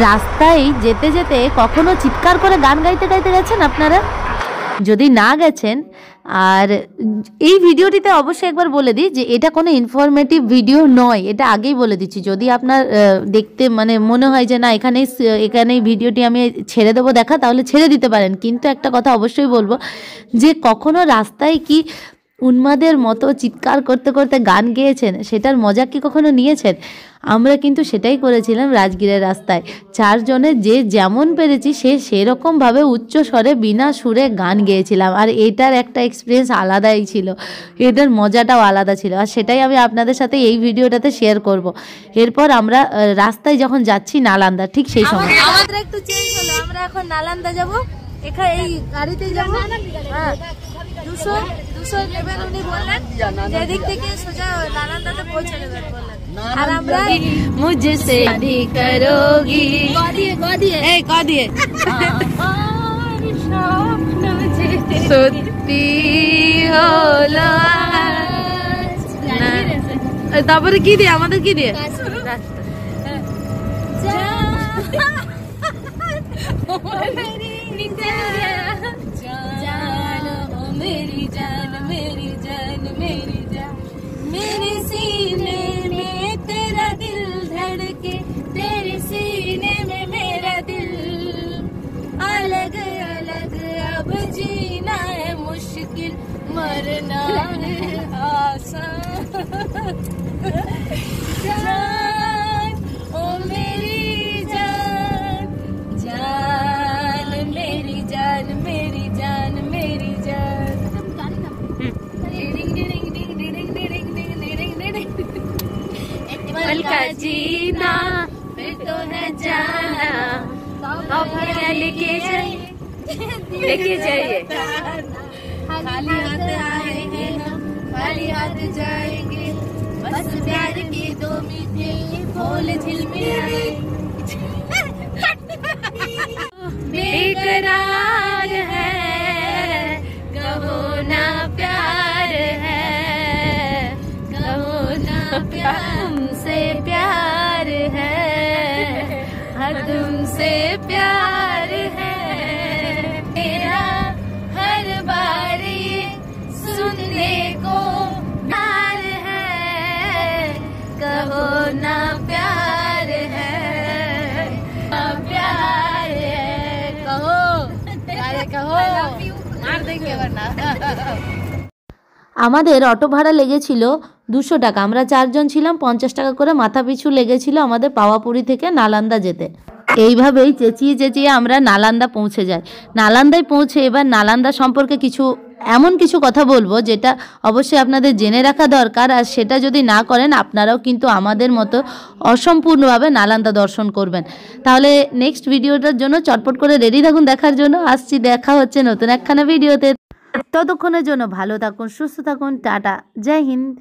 রাস্তায় যেতে যেতে কখনো চিৎকার করে গান গাইতে গাইতে গেছেন আপনারা? যদি না গেছেন, আর এই ভিডিওটিতে অবশ্যই একবার বলে দিই যে এটা কোনো ইনফরমেটিভ ভিডিও নয়, এটা আগেই বলে দিচ্ছি। যদি আপনার দেখতে মানে মনে হয় যে না এখানেই ভিডিওটি আমি ছেড়ে দেবো দেখা, তাহলে ছেড়ে দিতে পারেন। কিন্তু একটা কথা অবশ্যই বলবো যে কখনো রাস্তায় কি উন্মাদের মতো চিৎকার করতে করতে গান গেয়েছেন, সেটার মজা কি কখনো নিয়েছেন? আমরা কিন্তু সেটাই করেছিলাম রাজগীরের রাস্তায়। চারজনে যে যেমন পেরেছি সেরকমভাবে উচ্চ স্বরে বিনা সুরে গান গেয়েছিলাম। আর এটার একটা এক্সপিরিয়েন্স আলাদাই ছিল, এটার মজাটাও আলাদা ছিল। আর সেটাই আমি আপনাদের সাথে এই ভিডিওটাতে শেয়ার করব। এরপর আমরা রাস্তায় যখন যাচ্ছি নালান্দা, ঠিক সেই সময় আমাদের একটু চেঞ্জ হলো, আমরা এখন নালান্দা যাব। এখানে এই গাড়িতেই যাবো। 200 নেবেন উনি বললেন, যেদিক থেকে সোজা নালান্দাতে পৌঁছে নেবেন বললেন। আর আমরা মুঝে से शादी करोगी কদিয়ে সত্যি হলো। তারপরে কি দিয়ে আমাদের কি দিয়ে मेरी जान मेरी जान मेरी जान, मेरे सीने में तेरा दिल धड़के, तेरे सीने में मेरा दिल। अलग अलग अब जीना है मुश्किल, मरना है आसान। जान ओ मेरी जान, जान मेरी जान मेरी जान मेरी जान। पल का जीना फिर तो है जाना, लेके जाइए। खाली हाथ आए हैं हम, खाली हाथ जाएंगे, बस प्यार के दो मीठे बोल झिलमिलाए। बेकरार है कहो ना प्यार है, कहो ना प्यार तुमसे प्यार है, हर तुमसे प्यार है। मेरा हर बार ये सुनने को प्यार है, कहो ना प्यार है, प्यार है, कहो कहो मार देंगे वरना। আমাদের অটো ভাড়া লেগেছিল 200 টাকা। আমরা 4 জন ছিলাম, 50 টাকা করে মাথা পিছু লেগেছিল আমাদের পাওয়াপুরি থেকে নালান্দা যেতে। এইভাবেই চেঁচিয়ে চেঁচিয়ে আমরা নালান্দা পৌঁছে যাই। নালান্দায় পৌঁছে এবার নালান্দা সম্পর্কে এমন কিছু কথা বলবো যেটা অবশ্যই আপনাদের জেনে রাখা দরকার। আর সেটা যদি না করেন আপনারাও কিন্তু আমাদের মতো অসম্পূর্ণভাবে নালান্দা দর্শন করবেন। তাহলে নেক্সট ভিডিওটার জন্য চটপট করে রেডি থাকুন দেখার জন্য। আসছি, দেখা হচ্ছে নতুন একখানা ভিডিওতে। ততক্ষণের জন্য ভালো থাকুন, সুস্থ থাকুন, টাটা, জয় হিন্দ।